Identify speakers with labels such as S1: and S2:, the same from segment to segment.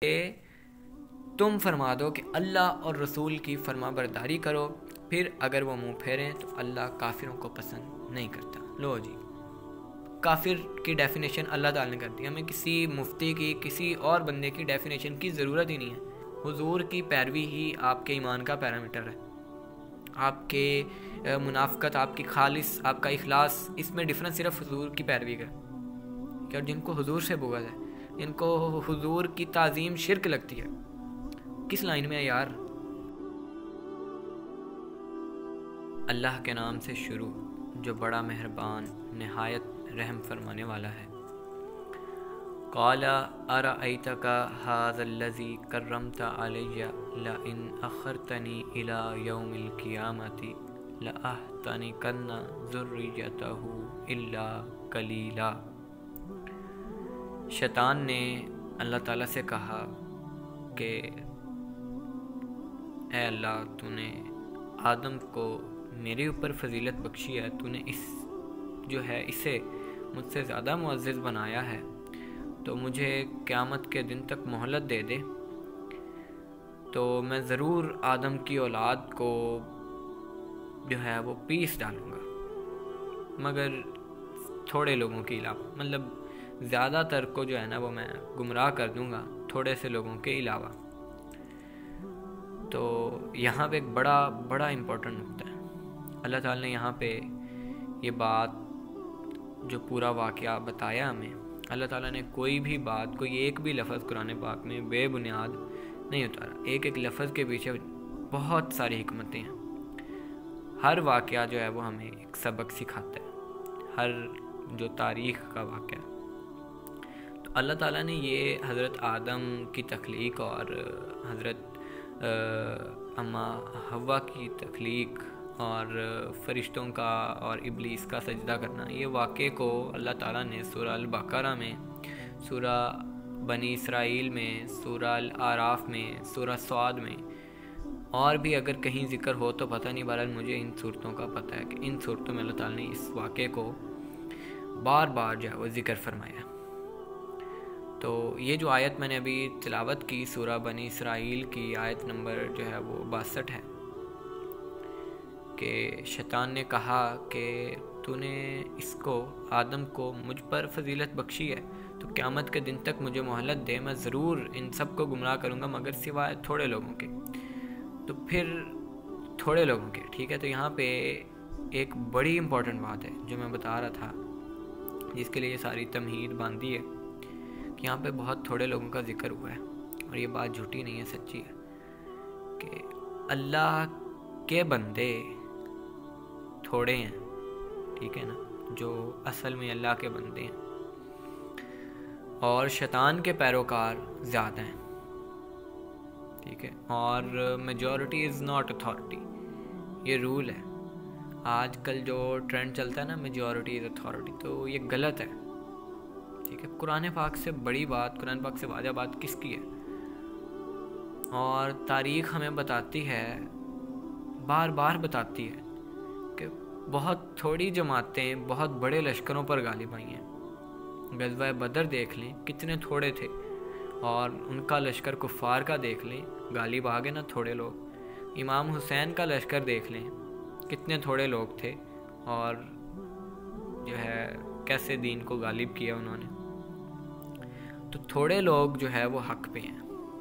S1: کہ تم فرما دو کہ اللہ اور رسول کی فرما برداری کرو، پھر اگر وہ منہ پھیریں تو اللہ کافروں کو پسند نہیں کرتا۔ لو جی، کافر کی ڈیفینیشن اللہ تعالیٰ نے کر دی، ہمیں کسی مفتی کی کسی اور بندے کی ڈیفینیشن کی ضرورت ہی نہیں ہے۔ حضور کی پیروی ہی آپ کے ایمان کا پیرامیٹر ہے۔ آپ کے منافقت، آپ کی خالص، آپ کا اخلاص، اس میں ڈفرنس صرف حضور کی پیروی کا، کہ جن کو حضور سے بغض ہے، جن کو حضور کی تعظیم شرک لگتی ہے، کس لائن میں ہے یار؟ اللہ کے نام سے شروع جو بڑا مہربان نہایت رحم فرمانے والا ہے۔ قال ارأیتک ھذا الذی کرمت علی لئن اخرتنی الی یوم القیامۃ لأحتنکن ذریتہ الا قلیلا۔ شیطان نے اللہ تعالیٰ سے کہا کہ اے اللہ، تو نے آدم کو میرے اوپر فضیلت بخشی ہے، تو نے اسے مجھ سے زیادہ معزز بنایا ہے، تو مجھے قیامت کے دن تک مہلت دے دے، تو میں ضرور آدم کی اولاد کو جو ہے وہ پیس ڈالوں گا، مگر تھوڑے لوگوں کے علاوہ، مطلب زیادہ تر کو جو ہے نا وہ میں گمراہ کر دوں گا، تھوڑے سے لوگوں کے علاوہ۔ تو یہاں پہ ایک بڑا امپورٹنٹ نقطہ ہے۔ اللہ تعالیٰ نے یہاں پہ یہ بات، جو پورا واقعہ بتایا ہمیں، اللہ تعالیٰ نے کوئی بھی بات، کوئی ایک بھی لفظ قرآن پاک میں بے بنیاد نہیں اتارا۔ ایک لفظ کے پیچھے بہت ساری حکمتیں ہیں۔ ہر واقعہ جو ہے وہ ہمیں ایک سبق سکھاتا ہے، ہر جو تاریخ کا واقعہ۔ تو اللہ تعالیٰ نے یہ حضرت آدم کی تخلیق اور حضرت اماں حوا کی تخلیق اور فرشتوں کا اور ابلیس کا سجدہ کرنا، یہ واقعے کو اللہ تعالیٰ نے سورہ البقرہ میں، سورہ بنی اسرائیل میں، سورہ الاعراف میں، سورہ صاد میں، اور بھی اگر کہیں ذکر ہو تو پتہ نہیں، بہرحال مجھے ان صورتوں کا پتہ ہے کہ ان صورتوں میں اللہ تعالیٰ نے اس واقعے کو بار بار جو ہے وہ ذکر فرمایا۔ تو یہ جو آیت میں نے ابھی تلاوت کی، سورہ بنی اسرائیل کی آیت نمبر جو ہے وہ 62 ہے، کہ شیطان نے کہا کہ تو نے اس کو، آدم کو، مجھ پر فضیلت بخشی ہے، تو قیامت کے دن تک مجھے مہلت دے، میں ضرور ان سب کو گمراہ کروں گا مگر سوائے تھوڑے لوگوں کے۔ تو پھر تھوڑے لوگوں کے، ٹھیک ہے، تو یہاں پہ ایک بڑی امپورٹنٹ بات ہے جو میں بتا رہا تھا، جس کے لیے یہ ساری تمہید باندھی ہے، کہ یہاں پہ بہت تھوڑے لوگوں کا ذکر ہوا ہے، اور یہ بات جھوٹی نہیں ہے، سچی ہے، کہ اللہ کے بندے تھوڑے ہیں، ٹھیک ہے نا، جو اصل میں اللہ کے بندے ہیں، اور شیطان کے پیروکار زیادہ ہیں، ٹھیک ہے، اور میجورٹی از ناٹ اتھارٹی، یہ رول ہے۔ آج کل جو ٹرینڈ چلتا ہے نا، میجورٹی از اتھارٹی، تو یہ غلط ہے، ٹھیک ہے۔ قرآن پاک سے بڑی بات، قرآن پاک سے واضح بات کس کی ہے؟ اور تاریخ ہمیں بتاتی ہے، بار بار بتاتی ہے، کہ بہت تھوڑی جماعتیں بہت بڑے لشکروں پر غالب آئی ہیں۔ غزوہ بدر دیکھ لیں، کتنے تھوڑے تھے، اور ان کا لشکر کفار کا دیکھ لیں، غالب آ گئے نا تھوڑے لوگ۔ امام حسین کا لشکر دیکھ لیں، کتنے تھوڑے لوگ تھے، اور جو ہے کیسے دین کو غالب کیا انہوں نے۔ تو تھوڑے لوگ جو ہے وہ حق پہ ہیں،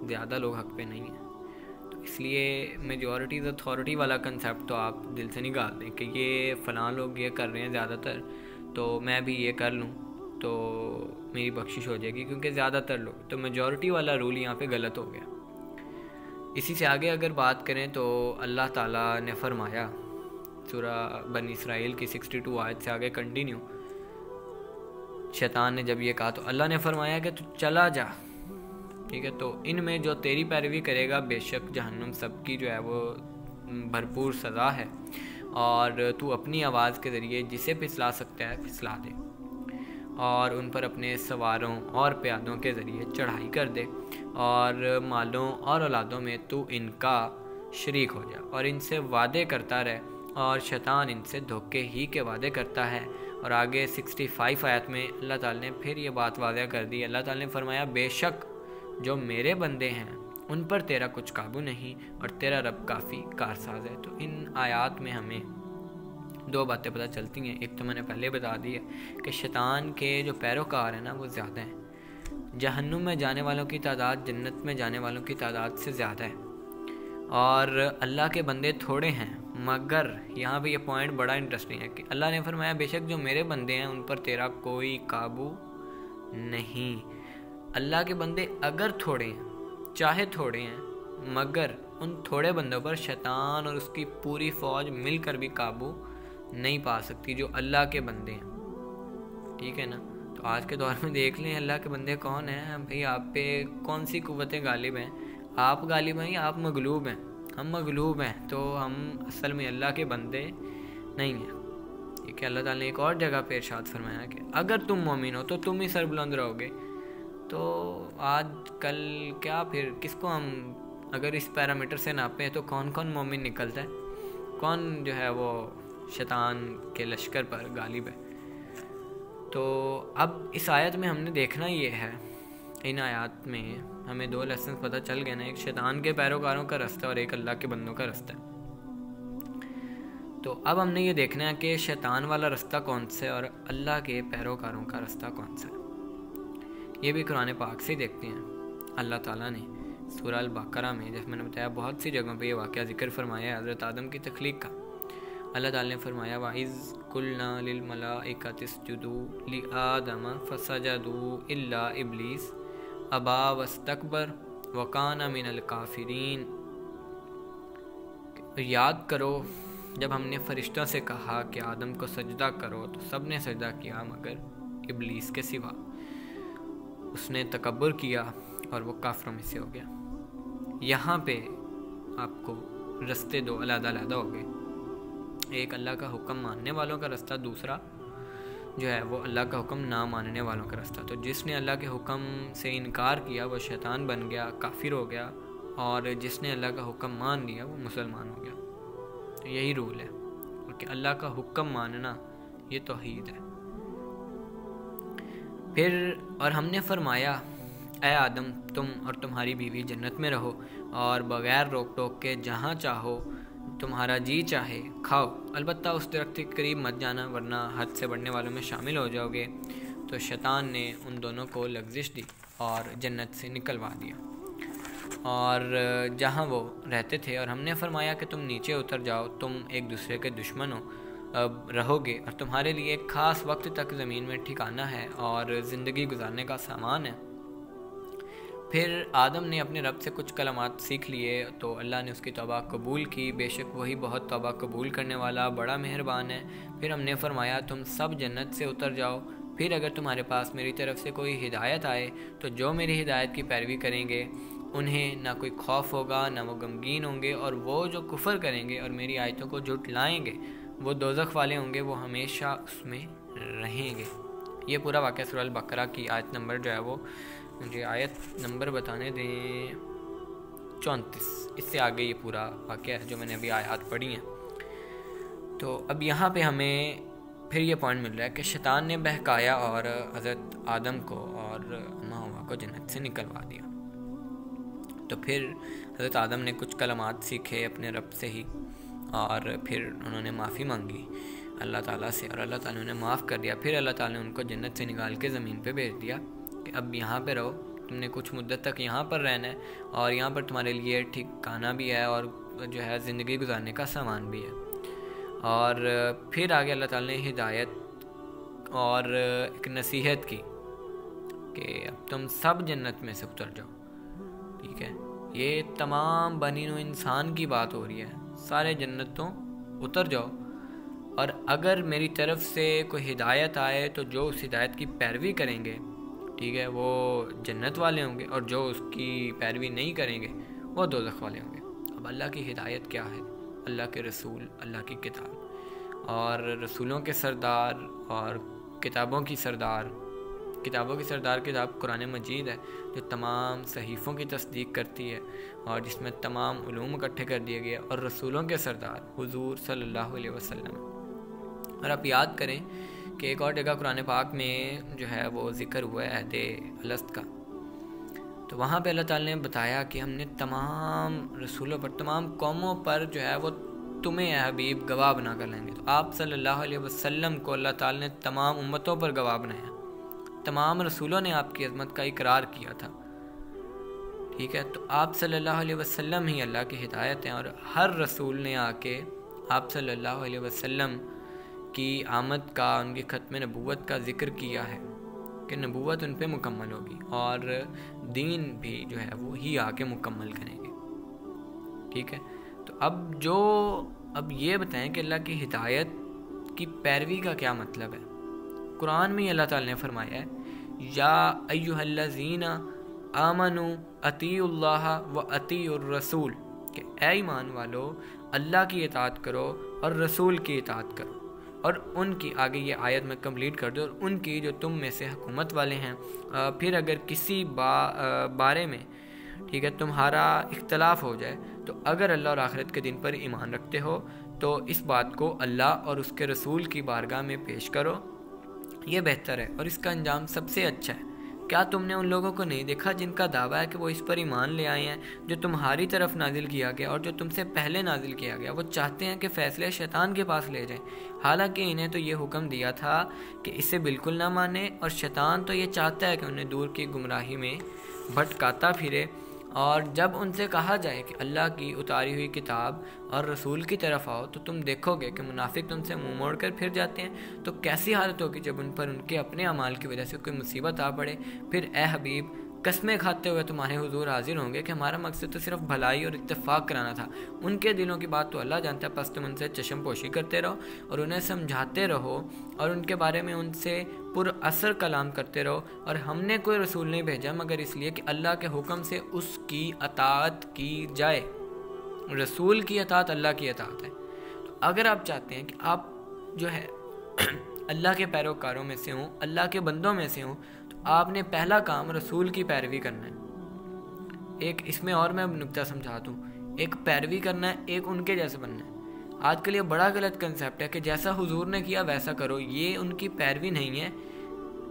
S1: زیادہ لوگ حق پہ نہیں ہیں۔ تو اس لیے میجورٹیز اتھارٹی والا کنسیپٹ تو آپ دل سے نکال دیں، کہ یہ فلاں لوگ یہ کر رہے ہیں زیادہ تر، تو میں بھی یہ کر لوں تو میری بخشش ہو جائے گی، کیونکہ زیادہ تر لوگ، تو میجورٹی والا رول یہاں پہ غلط ہو گیا۔ اسی سے آگے اگر بات کریں تو اللہ تعالیٰ نے فرمایا، سورہ بنی اسرائیل کی 62 آیت سے آگے کنٹینیو، شیطان نے جب یہ کہا تو اللہ نے فرمایا کہ تو چلا جا، ٹھیک ہے، تو ان میں جو تیری پیروی کرے گا بے شک جہنم سب کی جو ہے وہ بھرپور سزا ہے، اور تو اپنی آواز کے ذریعے جسے پھسلا سکتا ہے پھسلا دے، اور ان پر اپنے سواروں اور پیادوں کے ذریعے چڑھائی کر دے، اور مالوں اور اولادوں میں تو ان کا شریک ہو جا، اور ان سے وعدے کرتا رہے، اور شیطان ان سے دھوکے ہی کے وعدے کرتا ہے۔ اور آگے 65 آیت میں اللہ تعالیٰ نے پھر یہ بات واضح کر دی، اللہ تعالیٰ نے فرمایا بے شک جو میرے بندے ہیں ان پر تیرا کچھ قابو نہیں اور تیرا رب کافی کارساز ہے۔ تو ان آیات میں ہمیں دو باتیں پتہ چلتی ہیں۔ ایک تو میں نے پہلے بتا دی ہے کہ شیطان کے جو پیروکار ہیں نا وہ زیادہ ہیں، جہنم میں جانے والوں کی تعداد جنت میں جانے والوں کی تعداد سے زیادہ ہے، اور اللہ کے بندے تھوڑے ہیں۔ مگر یہاں پہ یہ پوائنٹ بڑا انٹرسٹنگ ہے کہ اللہ نے فرمایا بے شک جو میرے بندے ہیں ان پر تیرا کوئی قابو نہیں۔ اللہ کے بندے اگر تھوڑے ہیں، چاہے تھوڑے ہیں، مگر ان تھوڑے بندوں پر شیطان اور اس کی پوری فوج مل کر بھی قابو نہیں پا سکتی جو اللہ کے بندے ہیں، ٹھیک ہے نا۔ تو آج کے دور میں دیکھ لیں اللہ کے بندے کون ہیں بھئی، آپ پہ کون سی قوتیں غالب ہیں؟ آپ غالب ہیں یا آپ مغلوب ہیں؟ ہم مغلوب ہیں، تو ہم اصل میں اللہ کے بندے نہیں ہیں، ٹھیک ہے۔ اللہ تعالیٰ نے ایک اور جگہ پہ ارشاد فرمایا کہ اگر تم مومن ہو تو تم ہی سربلند رہو گے۔ تو آج کل کیا پھر کس کو ہم اگر اس پیرامیٹر سے ناپیں تو کون کون مومن نکلتا ہے، کون جو ہے وہ شیطان کے لشکر پر غالب ہے؟ تو اب اس آیت میں ہم نے دیکھنا یہ ہے، ان آیات میں ہمیں دو لیسنز پتہ چل گئے نا، ایک شیطان کے پیروکاروں کا رستہ اور ایک اللہ کے بندوں کا رستہ۔ تو اب ہم نے یہ دیکھنا ہے کہ شیطان والا رستہ کون سا ہے اور اللہ کے پیروکاروں کا رستہ کون سا ہے۔ یہ بھی قرآن پاک سے دیکھتے ہیں۔ اللہ تعالیٰ نے سورہ البقرہ میں، جیسے میں نے بتایا بہت سی جگہوں پہ یہ واقعہ ذکر فرمایا ہے حضرت آدم کی تخلیق کا۔ اللہ تعالیٰ نے فرمایا وَإِذْ قُلْنَا لِلْمَلَائِكَةِ اسْجُدُوا لِآدَمَ فَسَجَدُوا إِلَّا إِبْلِيسَ أَبَىٰ وَاسْتَكْبَرَ وَكَانَ مِنَ الْكَافِرِينَ۔ یاد کرو جب ہم نے فرشتوں سے کہا کہ آدم کو سجدہ کرو تو سب نے سجدہ کیا مگر ابلیس کے سوا، اس نے تکبر کیا اور وہ کافروں میں سے ہو گیا۔ یہاں پہ آپ کو رستے دو علیحدہ علیحدہ ہو گئے، ایک اللہ کا حکم ماننے والوں کا رستہ، دوسرا جو ہے وہ اللہ کا حکم نہ ماننے والوں کا رستہ۔ تو جس نے اللہ کے حکم سے انکار کیا وہ شیطان بن گیا، کافر ہو گیا، اور جس نے اللہ کا حکم مان لیا وہ مسلمان ہو گیا۔ تو یہی رول ہے کہ اللہ کا حکم ماننا یہ توحید ہے۔ پھر اور ہم نے فرمایا اے آدم تم اور تمہاری بیوی جنت میں رہو اور بغیر روک ٹوک کے جہاں چاہو تمہارا جی چاہے کھاؤ، البتہ اس درخت کے قریب مت جانا ورنہ حد سے بڑھنے والوں میں شامل ہو جاؤ گے۔ تو شیطان نے ان دونوں کو لغزش دی اور جنت سے نکلوا دیا اور جہاں وہ رہتے تھے، اور ہم نے فرمایا کہ تم نیچے اتر جاؤ، تم ایک دوسرے کے دشمن رہو گے اور تمہارے لیے ایک خاص وقت تک زمین میں ٹھکانہ ہے اور زندگی گزارنے کا سامان ہے۔ پھر آدم نے اپنے رب سے کچھ کلمات سیکھ لیے تو اللہ نے اس کی توبہ قبول کی، بے شک وہی بہت توبہ قبول کرنے والا بڑا مہربان ہے۔ پھر ہم نے فرمایا تم سب جنت سے اتر جاؤ، پھر اگر تمہارے پاس میری طرف سے کوئی ہدایت آئے تو جو میری ہدایت کی پیروی کریں گے انہیں نہ کوئی خوف ہوگا نہ وہ غمگین ہوں گے، اور وہ جو کفر کریں گے اور میری آیتوں کو جھٹلائیں گے وہ دوزخ والے ہوں گے، وہ ہمیشہ اس میں رہیں گے۔ یہ پورا واقعہ سورہ البقرہ کی آیت نمبر جو ہے وہ مجھے آیت نمبر بتانے دیں 34، اس سے آگے یہ پورا واقعہ ہے جو میں نے ابھی آیات پڑھی ہیں۔ تو اب یہاں پہ ہمیں پھر یہ پوائنٹ مل رہا ہے کہ شیطان نے بہکایا اور حضرت آدم کو اور اماں ہوا کو جنت سے نکلوا دیا۔ تو پھر حضرت آدم نے کچھ کلمات سیکھے اپنے رب سے ہی، اور پھر انہوں نے معافی مانگی اللہ تعالیٰ سے اور اللہ تعالیٰ نے معاف کر دیا۔ پھر اللہ تعالیٰ نے ان کو جنت سے نکال کے زمین پہ بھیج دیا کہ اب یہاں پہ رہو، تم نے کچھ مدت تک یہاں پر رہنا ہے اور یہاں پر تمہارے لیے ٹھکانہ بھی ہے اور جو ہے زندگی گزارنے کا سامان بھی ہے۔ اور پھر آگے اللہ تعالیٰ نے ہدایت اور ایک نصیحت کی کہ اب تم سب جنت میں سے اتر جاؤ، ٹھیک ہے۔ یہ تمام بنی نوع انسان کی بات ہو رہی ہے، سارے جنتوں اتر جاؤ، اور اگر میری طرف سے کوئی ہدایت آئے تو جو اس ہدایت کی پیروی کریں گے، ٹھیک ہے، وہ جنت والے ہوں گے، اور جو اس کی پیروی نہیں کریں گے وہ دوزخ والے ہوں گے۔ اب اللہ کی ہدایت کیا ہے؟ اللہ کے رسول، اللہ کی کتاب، اور رسولوں کے سردار اور کتابوں کی سردار کتاب قرآن مجید ہے جو تمام صحیفوں کی تصدیق کرتی ہے اور جس میں تمام علوم اکٹھے کر دیے گئے، اور رسولوں کے سردار حضور صلی اللہ علیہ وسلم۔ اور آپ یاد کریں کہ ایک اور جگہ قرآن پاک میں جو ہے وہ ذکر ہوا ہے عہد الست کا، تو وہاں پہ اللہ تعالیٰ نے بتایا کہ ہم نے تمام رسولوں پر، تمام قوموں پر جو ہے وہ تمہیں اے حبیب گواہ بنا کر لیں گے. تو آپ صلی اللہ علیہ وسلم کو اللہ تعالیٰ نے تمام امتوں پر گواہ بنایا. تمام رسولوں نے آپ کی عظمت کا اقرار کیا تھا. ٹھیک ہے، تو آپ صلی اللہ علیہ وسلم ہی اللہ کی ہدایت ہیں، اور ہر رسول نے آ کے آپ صلی اللہ علیہ وسلم کی آمد کا، ان کی ختم نبوت کا ذکر کیا ہے کہ نبوت ان پہ مکمل ہوگی اور دین بھی جو ہے وہ ہی آ کے مکمل کریں گے. ٹھیک ہے، تو اب یہ بتائیں کہ اللہ کی ہدایت کی پیروی کا کیا مطلب ہے. قرآن میں اللہ تعالی نے فرمایا ہے یا ایھا الذین آمنوا اطیعوا اللہ و اطیعوا الرسول، کہ اے ایمان والو اللہ کی اطاعت کرو اور رسول کی اطاعت کرو، اور ان کی آگے یہ آیت میں کمپلیٹ کر دو، اور ان کی جو تم میں سے حکومت والے ہیں. پھر اگر کسی بارے میں ٹھیک ہے تمہارا اختلاف ہو جائے تو اگر اللہ اور آخرت کے دن پر ایمان رکھتے ہو تو اس بات کو اللہ اور اس کے رسول کی بارگاہ میں پیش کرو، یہ بہتر ہے اور اس کا انجام سب سے اچھا ہے. کیا تم نے ان لوگوں کو نہیں دیکھا جن کا دعویٰ ہے کہ وہ اس پر ایمان لے آئے ہیں جو تمہاری طرف نازل کیا گیا اور جو تم سے پہلے نازل کیا گیا؟ وہ چاہتے ہیں کہ فیصلے شیطان کے پاس لے جائیں، حالانکہ انہیں تو یہ حکم دیا تھا کہ اسے بالکل نہ مانے، اور شیطان تو یہ چاہتا ہے کہ انہیں دور کی گمراہی میں بھٹکاتا پھرے. اور جب ان سے کہا جائے کہ اللہ کی اتاری ہوئی کتاب اور رسول کی طرف آؤ تو تم دیکھو گے کہ منافق تم سے منہ موڑ کر پھر جاتے ہیں. تو کیسی حالت ہوگی جب ان پر ان کے اپنے اعمال کی وجہ سے کوئی مصیبت آ پڑے. پھر اے حبیب قسمیں کھاتے ہوئے تمہارے حضور حاضر ہوں گے کہ ہمارا مقصد تو صرف بھلائی اور اتفاق کرانا تھا. ان کے دلوں کی بات تو اللہ جانتا ہے، پس تم ان سے چشم پوشی کرتے رہو اور انہیں سمجھاتے رہو اور ان کے بارے میں ان سے پر اثر کلام کرتے رہو. اور ہم نے کوئی رسول نہیں بھیجا مگر اس لیے کہ اللہ کے حکم سے اس کی اطاعت کی جائے. رسول کی اطاعت اللہ کی اطاعت ہے. تو اگر آپ چاہتے ہیں کہ آپ جو ہے اللہ کے پیروکاروں میں سے ہوں، اللہ کے بندوں میں سے ہوں، تو آپ نے پہلا کام رسول کی پیروی کرنا ہے. ایک اس میں اور میں نکتہ سمجھا دوں، ایک پیروی کرنا ہے، ایک ان کے جیسے بننا ہے. آج کل یہ بڑا غلط کنسیپٹ ہے کہ جیسا حضور نے کیا ویسا کرو. یہ ان کی پیروی نہیں ہے.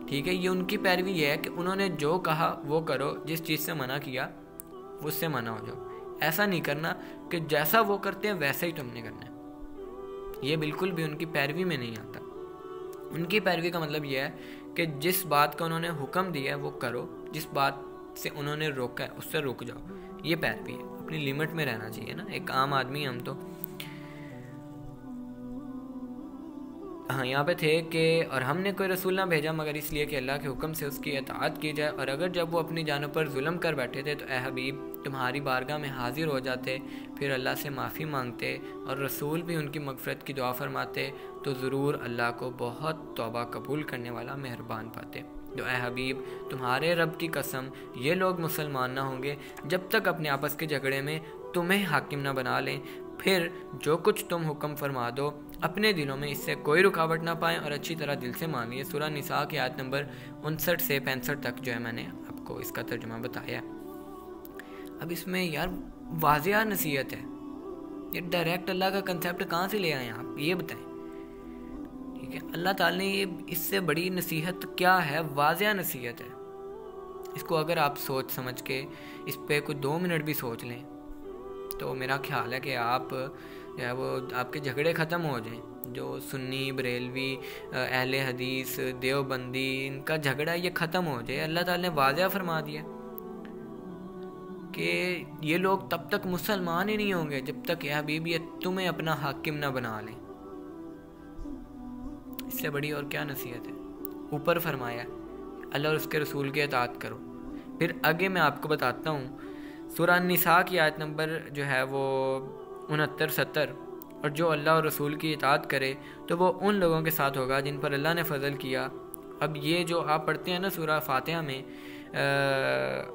S1: ٹھیک ہے، یہ ان کی پیروی یہ ہے کہ انہوں نے جو کہا وہ کرو، جس چیز سے منع کیا اس سے منع ہو جاؤ. ایسا نہیں کرنا کہ جیسا وہ کرتے ہیں ویسا ہی تم نے کرنا ہے. یہ بالکل بھی ان کی پیروی میں نہیں آتا. ان کی پیروی کا مطلب یہ ہے کہ جس بات کا انہوں نے حکم دیا ہے وہ کرو، جس بات سے انہوں نے روکا ہے اس سے رک جاؤ. یہ پیروی ہے. اپنی لمٹ میں رہنا چاہیے نا. ایک عام آدمی ہم تو یہاں پہ تھے کہ اور ہم نے کوئی رسول نہ بھیجا مگر اس لیے کہ اللہ کے حکم سے اس کی اطاعت کی جائے. اور اگر جب وہ اپنی جانوں پر ظلم کر بیٹھے تھے تو اے حبیب تمہاری بارگاہ میں حاضر ہو جاتے، پھر اللہ سے معافی مانگتے اور رسول بھی ان کی مغفرت کی دعا فرماتے تو ضرور اللہ کو بہت توبہ قبول کرنے والا مہربان پاتے. تو اے حبیب تمہارے رب کی قسم یہ لوگ مسلمان نہ ہوں گے جب تک اپنے آپس کے جھگڑے میں تمہیں حاکم نہ بنا لیں. پھر جو کچھ تم حکم فرما دو اپنے دلوں میں اس سے کوئی رکاوٹ نہ پائیں اور اچھی طرح دل سے مان لیے. سورہ نساء کی آیت نمبر 59 سے 65 تک جو ہے میں نے آپ کو اس کا ترجمہ بتایا. اب اس میں یار واضح نصیحت ہے. یہ ڈائریکٹ اللہ کا کنسیپٹ کہاں سے لے آئے ہیں آپ یہ بتائیں. ٹھیک ہے، اللہ تعالی نے یہ اس سے بڑی نصیحت کیا ہے؟ واضح نصیحت ہے. اس کو اگر آپ سوچ سمجھ کے اس پہ کوئی 2 منٹ بھی سوچ لیں تو میرا خیال ہے کہ آپ جو ہے وہ آپ کے جھگڑے ختم ہو جائیں. جو سنی، بریلوی، اہل حدیث، دیوبندی ان کا جھگڑا یہ ختم ہو جائے. اللہ تعالی نے واضح فرما دیا کہ یہ لوگ تب تک مسلمان ہی نہیں ہوں گے جب تک یا حبیب یہ تمہیں اپنا حاکم نہ بنا لیں. اس سے بڑی اور کیا نصیحت ہے؟ اوپر فرمایا اللہ اور اس کے رسول کی اطاعت کرو. پھر آگے میں آپ کو بتاتا ہوں سورہ نساء کی آیت نمبر جو ہے وہ 69-70. اور جو اللہ اور رسول کی اطاعت کرے تو وہ ان لوگوں کے ساتھ ہوگا جن پر اللہ نے فضل کیا. اب یہ جو آپ پڑھتے ہیں نا سورہ فاتحہ میں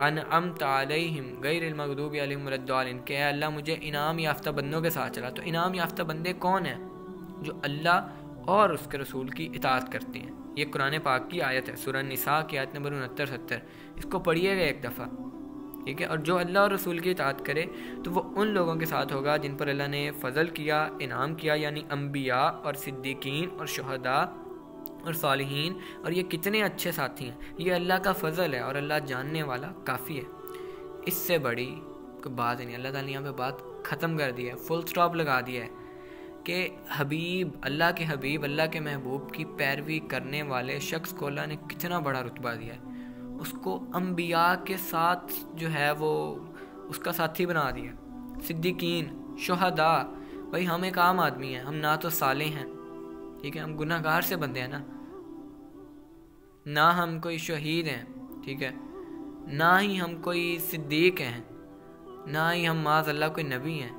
S1: انعمت علیہم غیر المغضوب علیہم ولا الضالین کہ اے اللہ مجھے انعام یافتہ بندوں کے ساتھ چلا. تو انعام یافتہ بندے کون ہیں؟ جو اللہ اور اس کے رسول کی اطاعت کرتے ہیں. یہ قرآن پاک کی آیت ہے سورہ نساء کی آیت نمبر 69-70. اس کو پڑھیے گا ایک دفعہ. ٹھیک ہے، اور جو اللہ اور رسول کی اطاعت کرے تو وہ ان لوگوں کے ساتھ ہوگا جن پر اللہ نے فضل کیا، انعام کیا، یعنی انبیاء اور صدیقین اور شہداء اور صالحین. اور یہ کتنے اچھے ساتھی ہیں. یہ اللہ کا فضل ہے اور اللہ جاننے والا کافی ہے. اس سے بڑی کوئی بات ہی نہیں. اللہ تعالیٰ نے یہاں پہ بات ختم کر دی ہے, فل سٹاپ لگا دیا ہے کہ حبیب, اللہ کے حبیب, اللہ کے محبوب کی پیروی کرنے والے شخص کو اللہ نے کتنا بڑا رتبہ دیا ہے. اس کو انبیاء کے ساتھ جو ہے وہ اس کا ساتھی بنا دیا, صدیقین, شہداء. بھائی ہم ایک عام آدمی ہیں, ہم نہ تو صالح ہیں, ٹھیک ہے, ہم گناہ گار سے بندے ہیں نا, نہ ہم کوئی شہید ہیں, ٹھیک ہے, نہ ہی ہم کوئی صدیق ہیں, نہ ہی ہم معاذ اللہ کوئی نبی ہیں.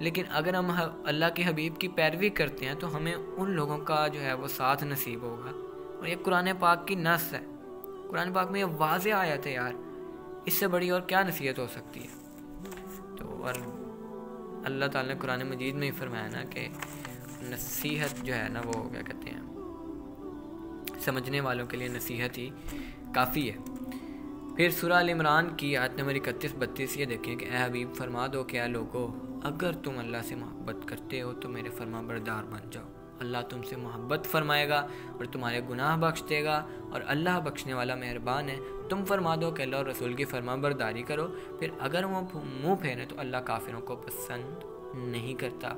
S1: لیکن اگر ہم اللہ کے حبیب کی پیروی کرتے ہیں تو ہمیں ان لوگوں کا جو ہے وہ ساتھ نصیب ہوگا. اور یہ قرآن پاک کی نص ہے, قرآن پاک میں یہ واضح آیت ہے یار, اس سے بڑی اور کیا نصیحت ہو سکتی ہے. تو اور اللہ تعالیٰ نے قرآن مجید میں ہی فرمایا نا کہ نصیحت جو ہے نا وہ کیا کہتے ہیں, سمجھنے والوں کے لیے نصیحت ہی کافی ہے. پھر سورہ ال عمران کی آیت نمبر 31-32 یہ دیکھیں کہ اے حبیب فرما دو کہ اے لوگو, اگر تم اللہ سے محبت کرتے ہو تو میرے فرما بردار بن جاؤ. اللہ تم سے محبت فرمائے گا اور تمہارے گناہ بخش دے گا, اور اللہ بخشنے والا مہربان ہے. تم فرما دو کہ اللہ اور رسول کی فرما برداری کرو, پھر اگر وہ منہ پھیریں تو اللہ کافروں کو پسند نہیں کرتا.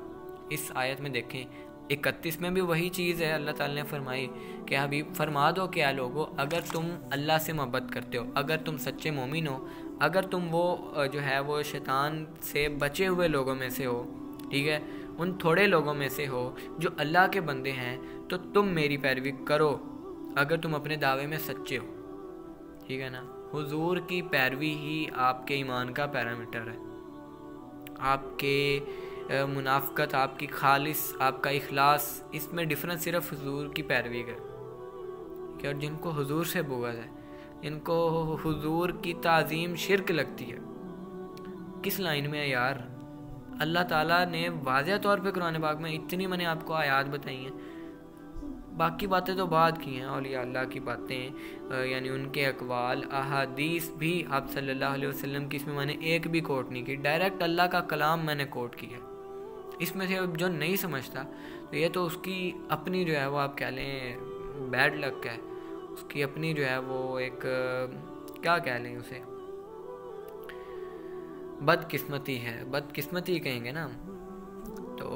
S1: اس آیت میں دیکھیں 31 میں بھی وہی چیز ہے, اللہ تعالیٰ نے فرمائی کہ حبیب فرما دو کہ اے لوگو, اگر تم اللہ سے محبت کرتے ہو, اگر تم سچے مومن ہو, اگر تم وہ جو ہے وہ شیطان سے بچے ہوئے لوگوں میں سے ہو, ٹھیک ہے, ان تھوڑے لوگوں میں سے ہو جو اللہ کے بندے ہیں, تو تم میری پیروی کرو اگر تم اپنے دعوے میں سچے ہو. ٹھیک ہے نا, حضور کی پیروی ہی آپ کے ایمان کا پیرامیٹر ہے. آپ کے منافقت, آپ کی خالص, آپ کا اخلاص, اس میں ڈفرنس صرف حضور کی پیروی کا. اور جن کو حضور سے بغض ہے, جن کو حضور کی تعظیم شرک لگتی ہے, کس لائن میں ہے یار. اللہ تعالیٰ نے واضح طور پہ قرآن پاک میں اتنی میں نے آپ کو آیات بتائی ہیں, باقی باتیں تو بعد کی ہیں, اولیاء اللہ کی باتیں یعنی ان کے اقوال, احادیث بھی آپ صلی اللہ علیہ وسلم کی اس میں نے ایک بھی کوٹ نہیں کی, ڈائریکٹ اللہ کا کلام میں نے کوٹ کیا. اس میں سے جو نہیں سمجھتا تو یہ تو اس کی اپنی جو ہے وہ آپ کہہ لیں بیڈ لک ہے, اس کی اپنی جو ہے وہ ایک کیا کہہ لیں اسے, بدقسمتی ہے, بدقسمتی کہیں گے نا. تو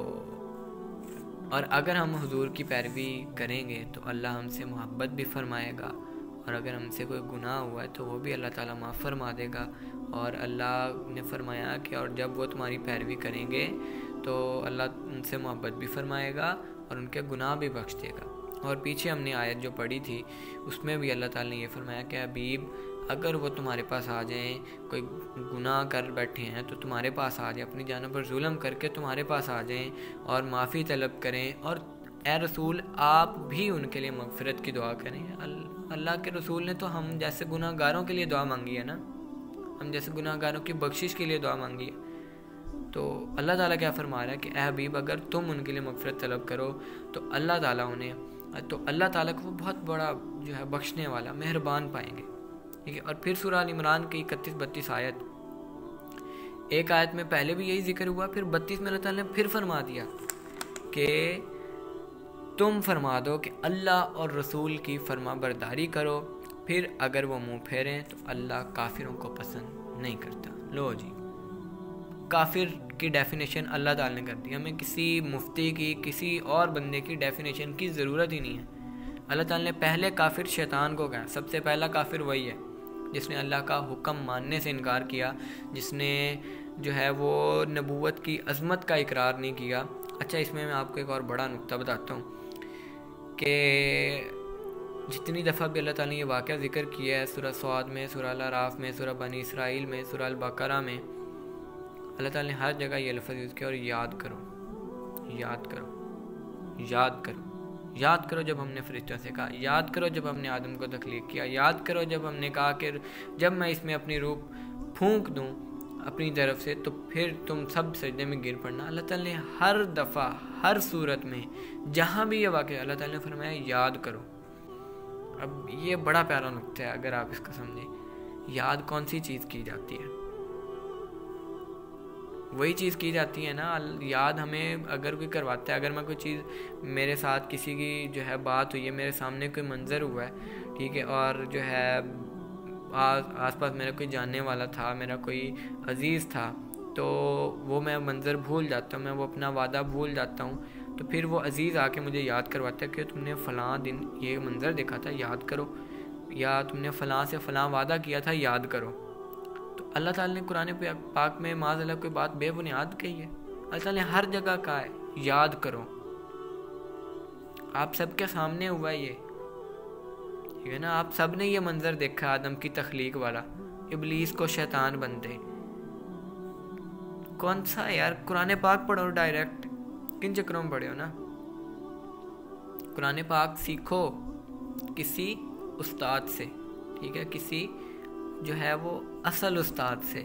S1: اور اگر ہم حضور کی پیروی کریں گے تو اللہ ہم سے محبت بھی فرمائے گا, اور اگر ہم سے کوئی گناہ ہوا ہے تو وہ بھی اللہ تعالیٰ معاف فرما دے گا. اور اللہ نے فرمایا کہ اور جب وہ تمہاری پیروی کریں گے تو اللہ ان سے محبت بھی فرمائے گا اور ان کے گناہ بھی بخش دے گا. اور پیچھے ہم نے آیت جو پڑھی تھی اس میں بھی اللہ تعالیٰ نے یہ فرمایا کہ حبیب اگر وہ تمہارے پاس آ جائیں, کوئی گناہ کر بیٹھے ہیں تو تمہارے پاس آ جائیں, اپنی جانوں پر ظلم کر کے تمہارے پاس آ جائیں اور معافی طلب کریں, اور اے رسول آپ بھی ان کے لیے مغفرت کی دعا کریں. اللہ کے رسول نے تو ہم جیسے گناہ گاروں کے لیے دعا مانگی ہے نا, ہم جیسے گناہ گاروں کی بخشش کے لیے دعا مانگی ہے. تو اللہ تعالیٰ کیا فرما رہا ہے کہ اے حبیب اگر تم ان کے لیے مغفرت طلب کرو تو اللہ تعالیٰ کو وہ بہت بڑا جو ہے بخشنے والا مہربان پائیں گے. ٹھیک ہے, اور پھر سورہ ال عمران کی 31-32 آیت, ایک آیت میں پہلے بھی یہی ذکر ہوا, پھر 32 میں اللہ تعالیٰ نے پھر فرما دیا کہ تم فرما دو کہ اللہ اور رسول کی فرما برداری کرو, پھر اگر وہ منہ پھیریں تو اللہ کافروں کو پسند نہیں کرتا. لو جی, کافر کی ڈیفینیشن اللہ تعالیٰ نے کر دی, ہمیں کسی مفتی کی, کسی اور بندے کی ڈیفینیشن کی ضرورت ہی نہیں ہے. اللہ تعالیٰ نے پہلے کافر شیطان کو کہا, سب سے پہلا کافر وہی ہے جس نے اللہ کا حکم ماننے سے انکار کیا, جس نے جو ہے وہ نبوت کی عظمت کا اقرار نہیں کیا. اچھا, اس میں آپ کو ایک اور بڑا نقطہ بتاتا ہوں کہ جتنی دفعہ بھی اللہ تعالیٰ نے یہ واقعہ ذکر کیا ہے, سورہ صاد میں, سورہ الاعراف میں, سورہ بنی اسرائیل میں, سورہ البقرہ میں, اللہ تعالیٰ نے ہر جگہ یہ لفظ یوز کیا, اور یاد کرو, یاد کرو, یاد کرو, یاد کرو جب ہم نے فرشتوں سے کہا, یاد کرو جب ہم نے آدم کو تخلیق کیا, یاد کرو جب ہم نے کہا کہ جب میں اس میں اپنی روح پھونک دوں اپنی طرف سے تو پھر تم سب سجدے میں گر پڑنا. اللہ تعالیٰ نے ہر دفعہ ہر صورت میں جہاں بھی یہ واقعہ اللہ تعالیٰ نے فرمایا یاد کرو. اب یہ بڑا پیارا نقطہ ہے اگر آپ اس کو سمجھیں, یاد کون سی چیز کی جاتی ہے, وہی چیز کی جاتی ہے نا. یاد ہمیں اگر کوئی کرواتا ہے, اگر میں کوئی چیز میرے ساتھ کسی کی جو ہے بات ہوئی ہے, میرے سامنے کوئی منظر ہوا ہے, ٹھیک ہے, اور جو ہے آس پاس میرا کوئی جاننے والا تھا، میرا کوئی عزیز تھا، تو وہ میں منظر بھول جاتا ہوں، میں وہ اپنا وعدہ بھول جاتا ہوں، تو پھر وہ عزیز آ کے مجھے یاد کرواتا ہے کہ تم نے فلاں دن یہ منظر دیکھا تھا، یاد کرو، یا تم نے فلاں سے فلاں وعدہ کیا تھا، یاد کرو۔ تو اللہ تعالیٰ نے قرآن پاک میں معاذ اللہ کوئی بات بے بنیاد کہی ہے؟ اللہ تعالیٰ نے ہر جگہ کہا ہے یاد کرو۔ آپ سب کے سامنے ہوا ہے یہ، ٹھیک ہے نا، آپ سب نے یہ منظر دیکھا آدم کی تخلیق والا، ابلیس کو شیطان بنتے۔ کون سا یار، قرآن پاک پڑھو ڈائریکٹ، کن چکروں میں پڑھے ہو نا؟ قرآن پاک سیکھو کسی استاد سے، ٹھیک ہے، کسی جو ہے وہ اصل استاد سے،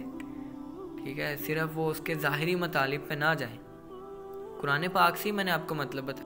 S1: ٹھیک ہے، صرف وہ اس کے ظاہری مطالب پہ نہ جائیں۔ قرآن پاک سے میں نے آپ کو مطلب بتایا۔